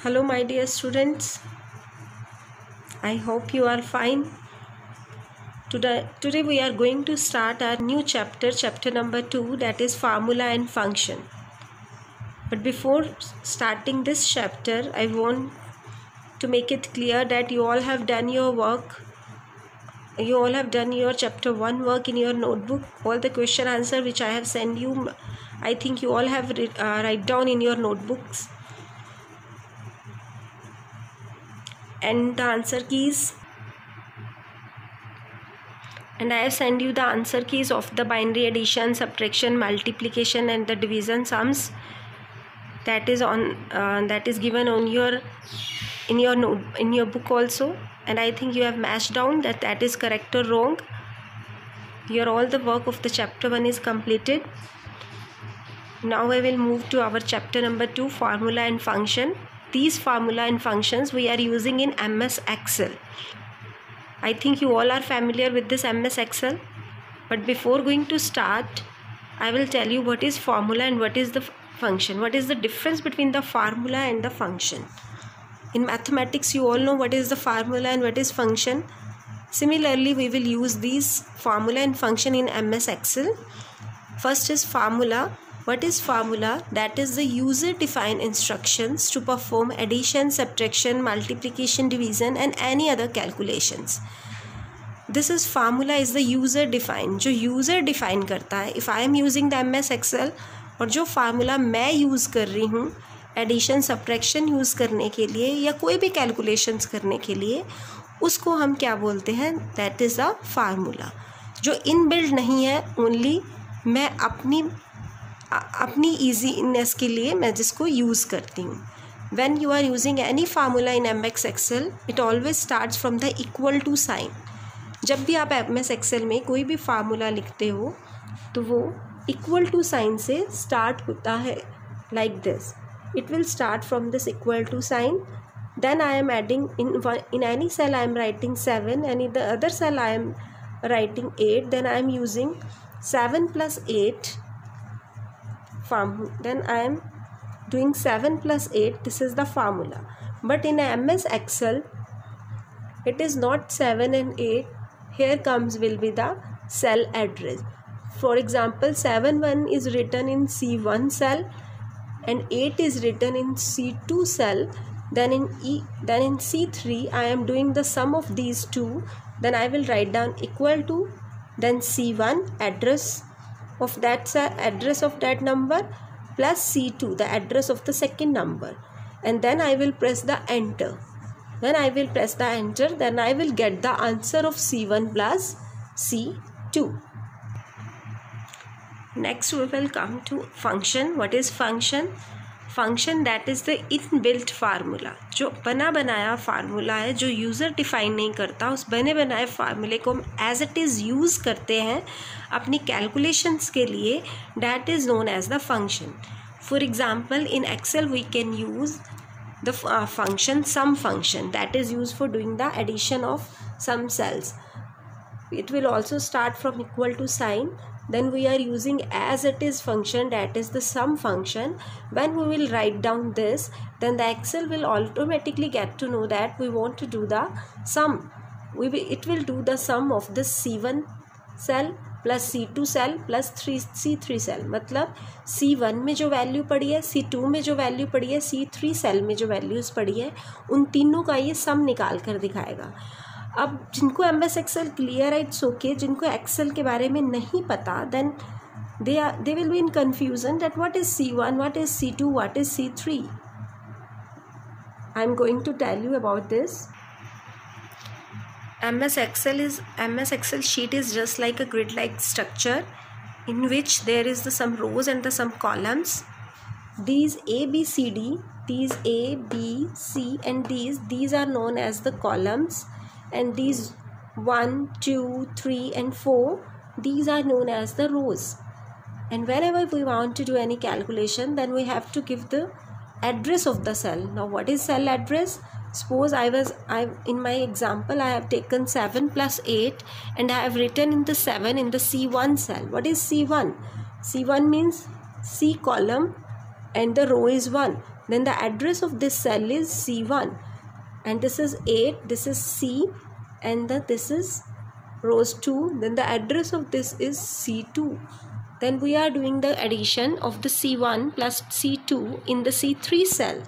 Hello my dear students, I hope you are fine. Today we are going to start our new chapter number 2, that is formula and function. But before starting this chapter, I want to make it clear that you all have done your work. You all have done your chapter 1 work in your notebook. All the question answer which I have sent you, I think you all have write down in your notebooks. And the answer keys. And I have sent you the answer keys of the binary addition, subtraction, multiplication, and the division sums. That is given on in your book also. And I think you have matched down that is correct or wrong. All the work of the chapter 1 is completed. Now I will move to our chapter number 2, formula and function. These formula and functions we are using in MS Excel. I think you all are familiar with this MS Excel. But before going to start, I will tell you what is formula and what is the function. What is the difference between the formula and the function? In mathematics, you all know what is the formula and what is function. Similarly, we will use these formula and function in MS Excel. First is formula. What is formula? That is the user-defined instructions to perform addition, subtraction, multiplication, division and any other calculations. This is formula is the user-defined. जो user define करता है. If I am using the MS Excel और जो formula मैं use कर रही हूँ addition, subtraction use करने के लिए या कोई भी calculations करने के लिए, उसको हम क्या बोलते हैं? That is a formula. जो inbuilt नहीं है, only मैं अपनी ईजीनेस के लिए मैं जिसको यूज़ करती हूँ. When you are using any formula in MS Excel, it always starts from the equal to sign. जब भी आप MS Excel में कोई भी फार्मूला लिखते हो तो वो इक्वल टू साइन से स्टार्ट होता है. Like this, it will start from this equal to sign. Then I am adding in any cell I am writing 7 and in the other cell I am writing 8. Then I am using 7 plus 8. Then I am doing 7 plus 8. This is the formula. But in MS Excel, it is not 7 and 8. Here will be the cell address. For example, 7-1 is written in C1 cell and 8 is written in C2 cell. Then in C3 I am doing the sum of these two. Then I will write down equal to, then C1 address of that cell, address of that number, plus C2 the address of the second number, and then I will press the enter. When I will press the enter, then I will get the answer of C1 plus C2. Next we will come to function. What is function? Function, that is the inbuilt formula. जो बना बनाया formula है, जो user define नहीं करता, उस बने बनाए फार्मूले को हम एज इट इज़ यूज़ करते हैं अपनी कैलकुलेशंस के लिए. That is known as the function. For example, in Excel we can use the function sum function, that is used for doing the addition of some cells. It will also start from equal to sign. Then we are using as it is function, that is the sum function. When we will write down this, then the Excel will automatically get to know that we want to do the sum. It will do the sum of this C1 cell plus C2 cell plus C3 cell. मतलब C1 में जो value पड़ी है, C2 में जो value पड़ी है, C3 cell में जो वैल्यूज़ पड़ी है, उन तीनों का ये सम निकाल कर दिखाएगा. अब जिनको MS Excel क्लियर है, इट्स ओके. जिनको एक्सेल के बारे में नहीं पता, then they will be in confusion that what is C1, what is C2, what is C3. I am going to tell you about this. MS Excel sheet is just like a grid-like structure in which there is some rows and some columns. These A, B, C, D, these A, B, C and these are known as the columns, and these 1, 2, 3 and 4, these are known as the rows. And whenever we want to do any calculation, then we have to give the address of the cell. Now what is cell address? Suppose in my example I have taken 7 plus 8 and I have written in the 7 in the C1 cell. What is C1? C1 means C column and the row is 1. then the address of this cell is C1, and this is 8, this is C, and this is rows 2, then the address of this is C2. Then we are doing the addition of the C1 plus C2 in the C3 cell.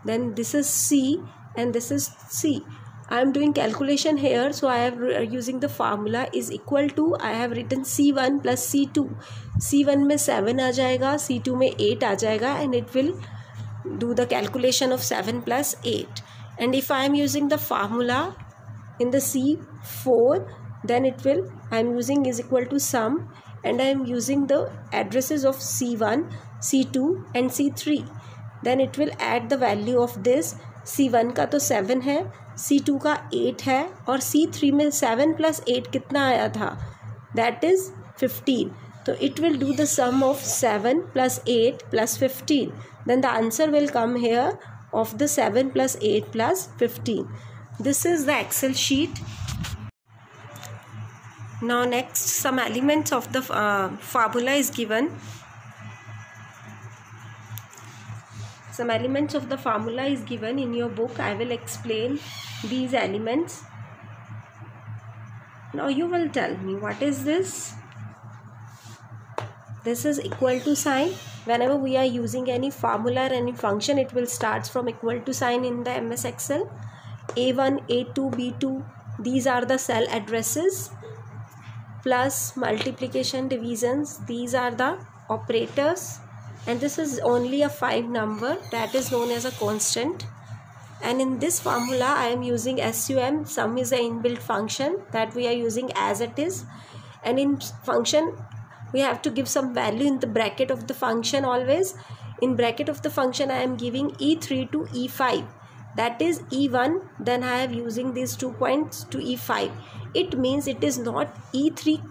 Then this is C and this is C. I am doing calculation here, so I have using the formula is equal to, I have written C1 plus C2. C1 में 7 आ जाएगा, C2 में 8 आ जाएगा, and it will do the calculation of 7 plus 8. And if I am using the formula in the C4, then it will, I am using is equal to sum, and I am using the addresses of C1, C2 and C3. Then it will add the value of this. C1 का तो 7 है, C2 का 8 है, और C3 में 7 plus 8 कितना आया था, that is 15. So it will do the sum of 7 plus 8 plus 15. Then the answer will come here of the 7 plus 8 plus 15. This is the Excel sheet. Now next, some elements of the formula is given. Some elements of the formula is given in your book. I will explain these elements. Now you will tell me what is this. This is equal to sign. Whenever we are using any formula or any function, it will start from equal to sign in the MS Excel. A1, A2, B2, these are the cell addresses. Plus, multiplication, divisions, these are the operators. And this is only a 5 number, that is known as a constant. And in this formula I am using SUM. Sum is an inbuilt function that we are using as it is, and in function we have to give some value in the bracket of the function always. In bracket of the function I am giving E3 to E5, that is E1, then I am using these 2 points to E5. It means it is not E3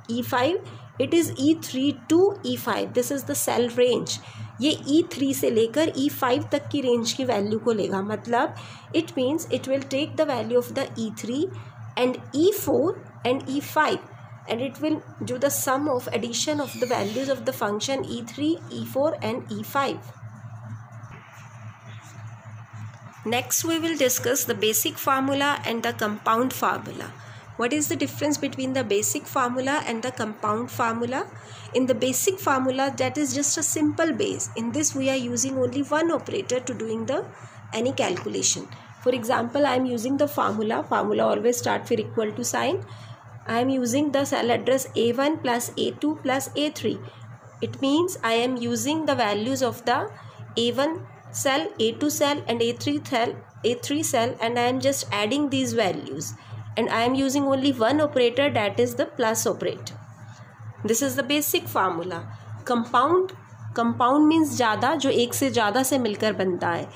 E5, it is E3 to E5. This is the cell range. ये E3 से लेकर E5 तक की range की value को लेगा. मतलब it means it will take the value of the E3 and E4 and E5, and it will do the sum of addition of the values of the function E3, E4 and E5. Next we will discuss the basic formula and the compound formula. What is the difference between the basic formula and the compound formula? In the basic formula, that is just a simple base. In this we are using only one operator to doing any calculation. For example, I am using the formula always start with equal to sign. I am using the cell address A1 plus A2 plus A3. It means I am using the values of the A1 cell, A2 cell and A3 cell, and I am just adding these values. And I am using only one operator, that is the plus operator. This is the basic formula. Compound means ज़्यादा, जो एक से ज़्यादा से मिलकर बनता है.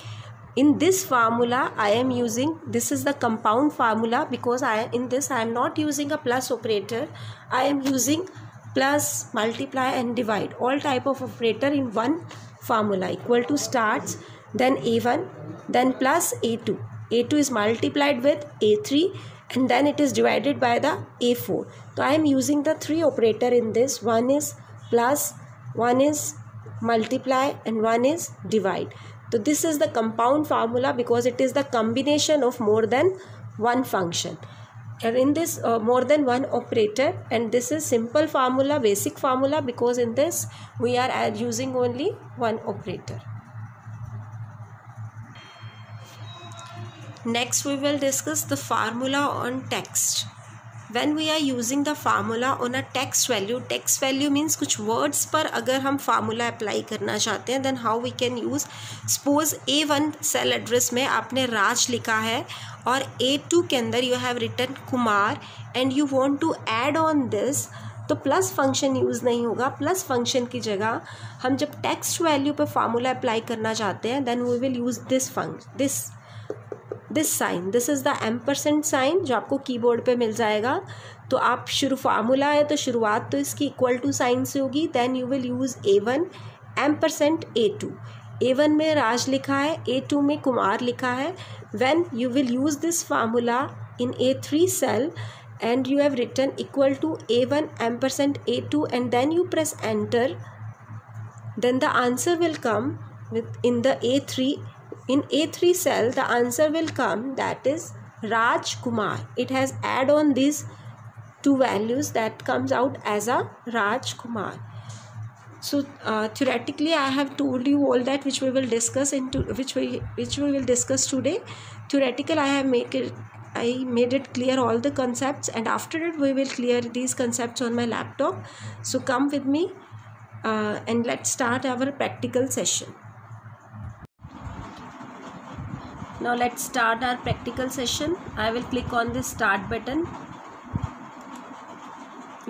In this formula I am using, this is the compound formula, because in this I am not using a plus operator. I am using plus, multiply and divide, all type of operator in one formula. Equal to starts, then A1, then plus A2. A2 is multiplied with A3, and then it is divided by the A4. So I am using the 3 operator in this. One is plus, one is multiply and one is divide. So this is the compound formula because it is the combination of more than one function. And in this more than one operator, and this is simple formula, basic formula, because in this we are using only one operator. Next we will discuss the formula on text. When we are using the formula on a text value means कुछ words पर अगर हम formula apply करना चाहते हैं, then how we can use. Suppose A1 cell address में आपने राज लिखा है और A2 के अंदर you have written Kumar and you want to add on this, तो प्लस फंक्शन यूज़ नहीं होगा. प्लस फंक्शन की जगह हम जब टेक्स्ट वैल्यू पे फार्मूला अप्लाई करना चाहते हैं, then we will use this sign. This is the ampersand sign जो आपको कीबोर्ड पे मिल जाएगा. तो आप फार्मूला है तो शुरुआत तो इसकी इक्वल टू साइन से होगी. Then you will use A1 ampersand A2. A1 में राज लिखा है, A2 में कुमार लिखा है. When you will use this formula in A3 cell and you have written equal to A1 ampersand A2 and then you press enter, then the answer will come in the A3. In A3 cell, the answer will come, that is Raj Kumar. It has add on these two values, that comes out as a Raj Kumar. So theoretically I have told you all that which we will discuss which we will discuss today. Theoretical I made it clear all the concepts, and after it we will clear these concepts on my laptop. So come with me and let's start our practical session. Now let's start our practical session. I will click on the start button,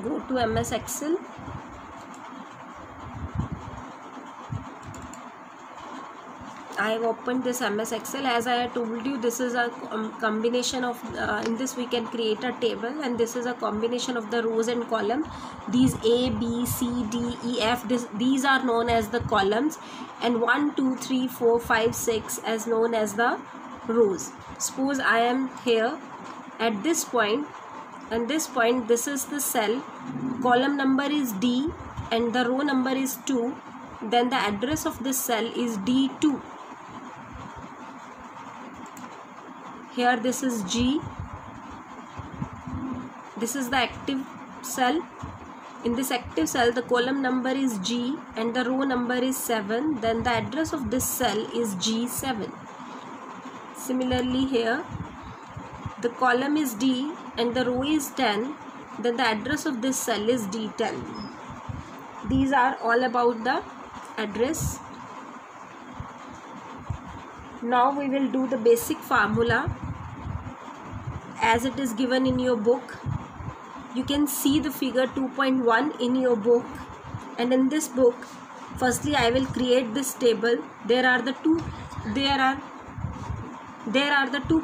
go to MS Excel. I have opened this MS Excel. As I had told you, this is a combination of in this we can create a table, and this is a combination of the rows and column. These A, B, C, D, E, F, these are known as the columns, and 1, 2, 3, 4, 5, 6 as known as the rows. Suppose I am here at this point, and this point, this is the cell, column number is D and the row number is 2, then the address of this cell is D2. Here this is G, this is the active cell. In this active cell, the column number is G and the row number is 7, then the address of this cell is G7. Similarly here, the column is D and the row is 10, then the address of this cell is D10. These are all about the address. Now we will do the basic formula as it is given in your book. You can see the figure 2.1 in your book, and in this book firstly I will create this table. There are the two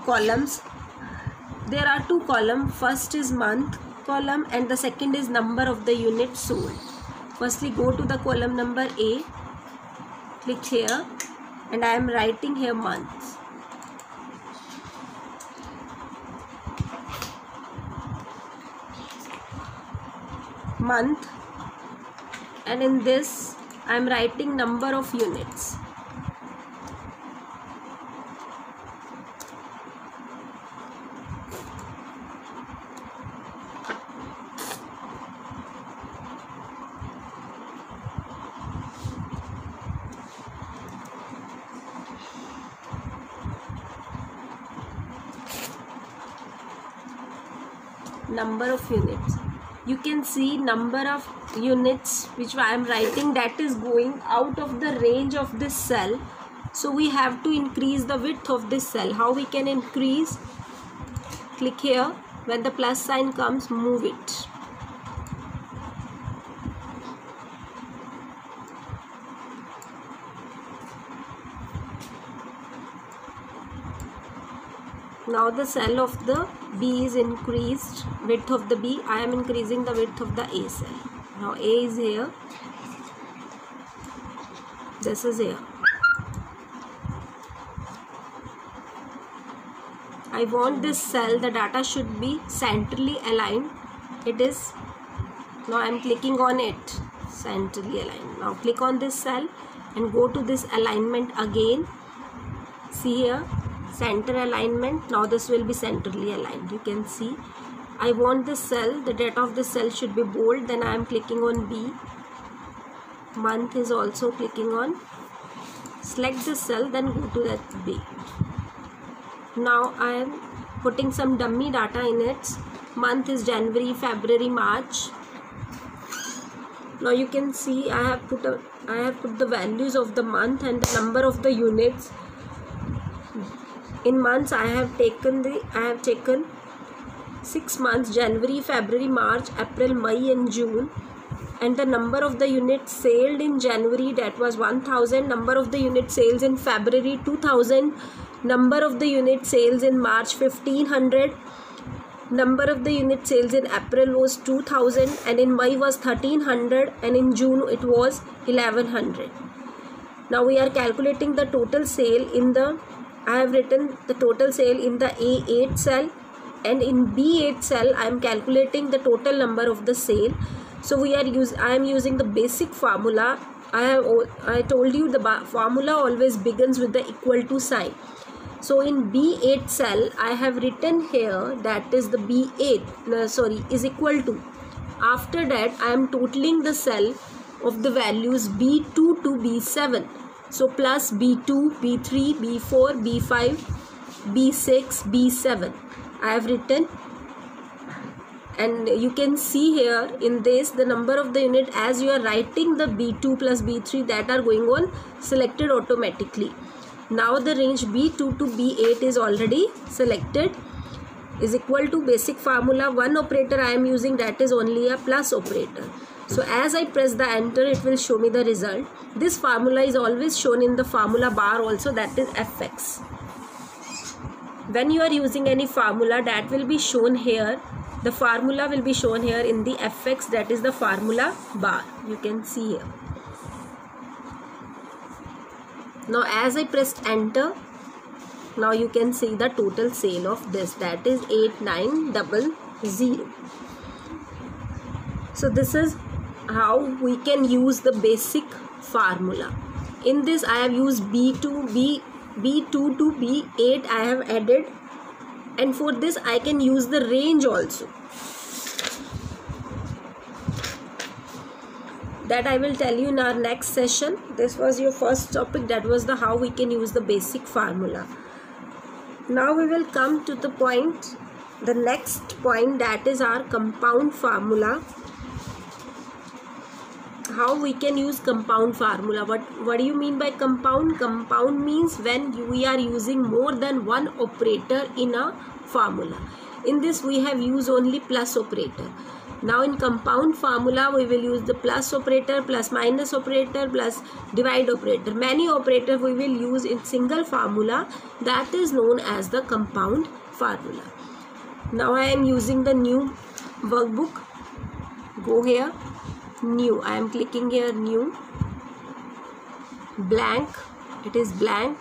columns. There are two columns. First is month column and the second is number of the units sold. Firstly go to the column number A, click here, and I am writing here months. Month, and in this I am writing number of units. Number of units. You can see number of units which I am writing, that is going out of the range of this cell. So we have to increase the width of this cell. How we can increase? Click here. When the plus sign comes, move it. Now the cell of the B is increased, width of the B. I am increasing the width of the A cell. Now A is here, this is here. I want this cell, the data should be centrally aligned. It is. Now I am clicking on it, centrally aligned. Now click on this cell and go to this alignment again. See here, center alignment. Now this will be centrally aligned. You can see I want this cell, the data of this cell should be bold. Then I am clicking on B. Month is also clicking on. Select this cell, then go to that B. Now I am putting some dummy data in it. Month is January, February, March. Now you can see I have put the values of the month and the number of the units. In months I have taken 6 months, January, February, March, April, May and June, and the number of the units sold in January, that was 1000, number of the unit sales in February 2000, number of the unit sales in March 1500, number of the unit sales in April was 2000, and in May was 1300, and in June it was 1100. Now we are calculating the total sale in the, I have written the total sale in the A8 cell, and in B8 cell I am calculating the total number of the sale. So I am using the basic formula I told you the formula always begins with the equal to sign. So in B8 cell I have written here, that is the B8 is equal to. After that I am totaling the cell of the values B2 to B7. So plus B2, B3, B4, B5, B6, B7 I have written. And you can see here in this the number of the unit as you are writing the B2 plus B3 that are going on selected automatically. Now the range B2 to B8 is already selected, is equal to basic formula. One operator I am using, that is only a plus operator. So as I press the enter, it will show me the result. This formula is always shown in the formula bar also, that is Fx. When you are using any formula, that will be shown here. The formula will be shown here in the Fx, that is the formula bar. You can see here. Now as I pressed enter, now you can see the total sale of this, that is 8900. So this is how we can use the basic formula. In this I have used B2 to B8 I have added, and for this I can use the range also. That I will tell you in our next session. This was your first topic, that was the how we can use the basic formula. Now we will come to the point, the next point, that is our compound formula. How we can use compound formula. What do you mean by compound? Compound means when we are using more than one operator in a formula. In this we have used only plus operator. Now in compound formula we will use the plus operator, plus minus operator, plus divide operator. Many operators we will use in single formula, that is known as the compound formula. Now I am using the new workbook. Go here, new. I am clicking here, new, blank. It is blank.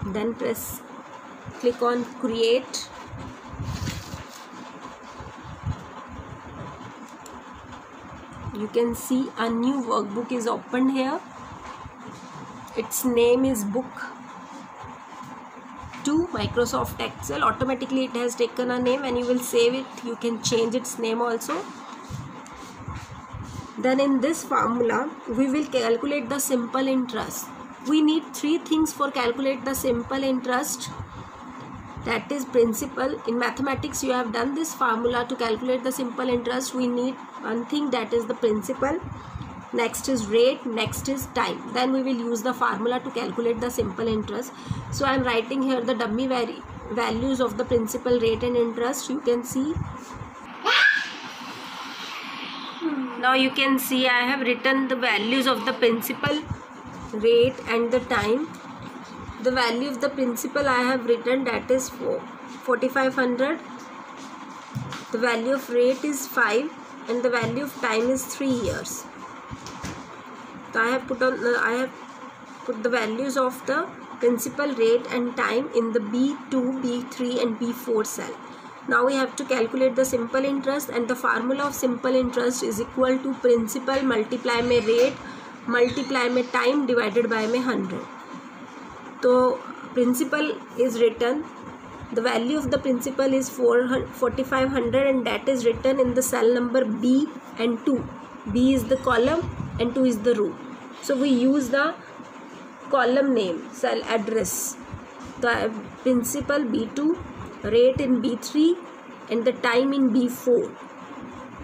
Then click on create. You can see a new workbook is opened here. Its name is book 2 Microsoft Excel. Automatically it has taken a name. When you will save it, you can change its name also. Then in this formula we will calculate the simple interest. We need 3 things for calculate the simple interest. That is principal. In mathematics you have done this formula to calculate the simple interest. We need one thing, that is the principal. Next is rate, next is time. Then we will use the formula to calculate the simple interest. So I am writing here the dummy values of the principal, rate and interest. You can see. Now you can see I have written the values of the principal, rate and the time. The value of the principal I have written, that is 4500. The value of rate is 5 and the value of time is 3 years. So I have put the values of the principal, rate and time in the B2, B3 and B4 cell. Now we have to calculate the simple interest, and the formula of simple interest is equal to principal multiply my rate multiply my time divided by my 100. So principal is written, the value of the principal is 4500 and that is written in the cell number B and 2. B is the column and 2 is the row. So we use the column name, cell address. The principal B2, rate in B3 and the time in B4.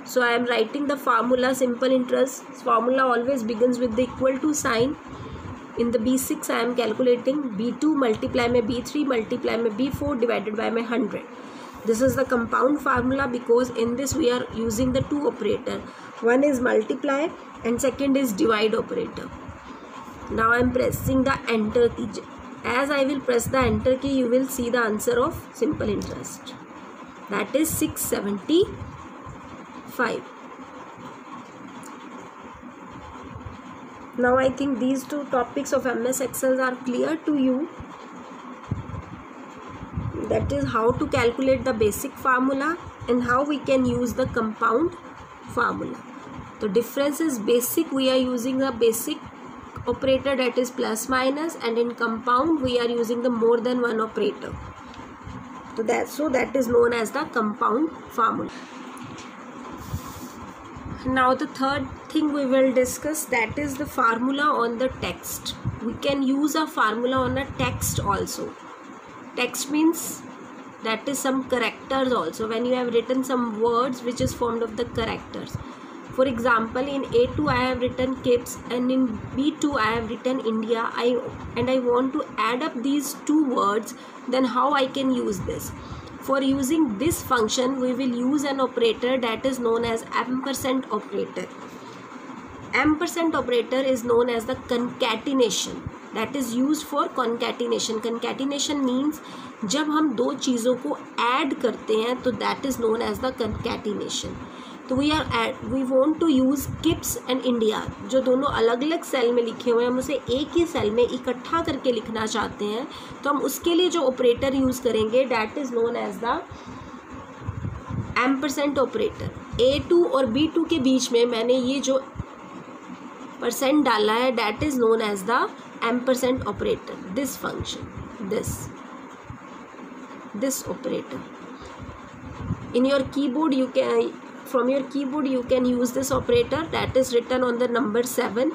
So I am writing the formula simple interest. Formula always begins with the equal to sign. In the B6 I am calculating B2 multiply my B3 multiply my B4 divided by my 100. This is the compound formula because in this we are using the 2 operator. One is multiply and second is divide operator. Now I am pressing the enter key. As I will press the enter key, you will see the answer of simple interest. That is 675. Now I think these 2 topics of MS Excel are clear to you. That is how to calculate the basic formula and how we can use the compound formula. So difference is basic, we are using a basic operator, that is plus minus, and in compound we are using the more than one operator. So that is known as the compound formula. Now the third thing we will discuss, that is the formula on the text. We can use a formula on a text also. Text means that is some characters also, when you have written some words which is formed of the characters. For example, in A2 I have written KIPS, and in B2 I have written India, and I want to add up these two words. Then how I can use this? For using this function, we will use an operator that is known as ampersand operator. Ampersand operator is known as the concatenation, that is used for concatenation. Concatenation means जब हम दो चीज़ों को add करते हैं तो that is known as the concatenation. तो we want to use KIPS and India, जो दोनों अलग अलग सेल में लिखे हुए हैं, हम उसे एक ही सेल में इकट्ठा करके लिखना चाहते हैं, तो हम उसके लिए जो ऑपरेटर यूज़ करेंगे that is known as the ampersand operator. A2 और B2 के बीच में मैंने ये जो परसेंट डाला है, that is known as the ampersand operator. This function, this operator. In your keyboard you can, from your keyboard you can use this operator, that is written on the number 7.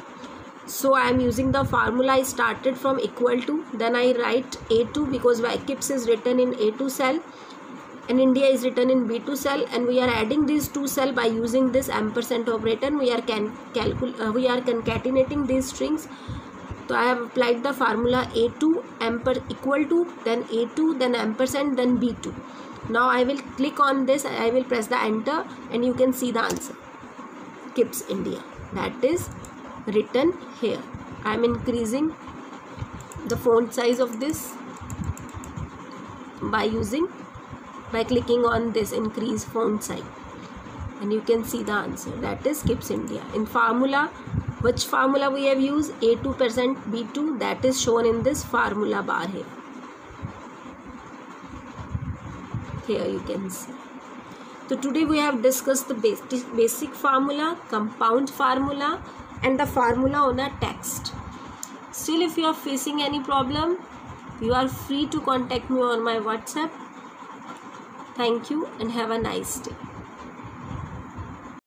So I am using the formula. I started from equal to, then I write A2 because KIPS is written in A2 cell and India is written in B2 cell, and we are adding these two cells by using this ampersand operator, and we are concatenating these strings. So I have applied the formula A2 equal to, then A2, then ampersand, then B2. Now I will click on this, I will press the enter, and you can see the answer, KIPS India, that is written here. I am increasing the font size of this by clicking on this increase font size, and you can see the answer, that is KIPS India. In formula, which formula we have used? A2% B2, that is shown in this formula bar here. Here you can see. So today we have discussed the basic formula, compound formula, and the formula on a text. Still, if you are facing any problem, you are free to contact me on my WhatsApp. Thank you and have a nice day.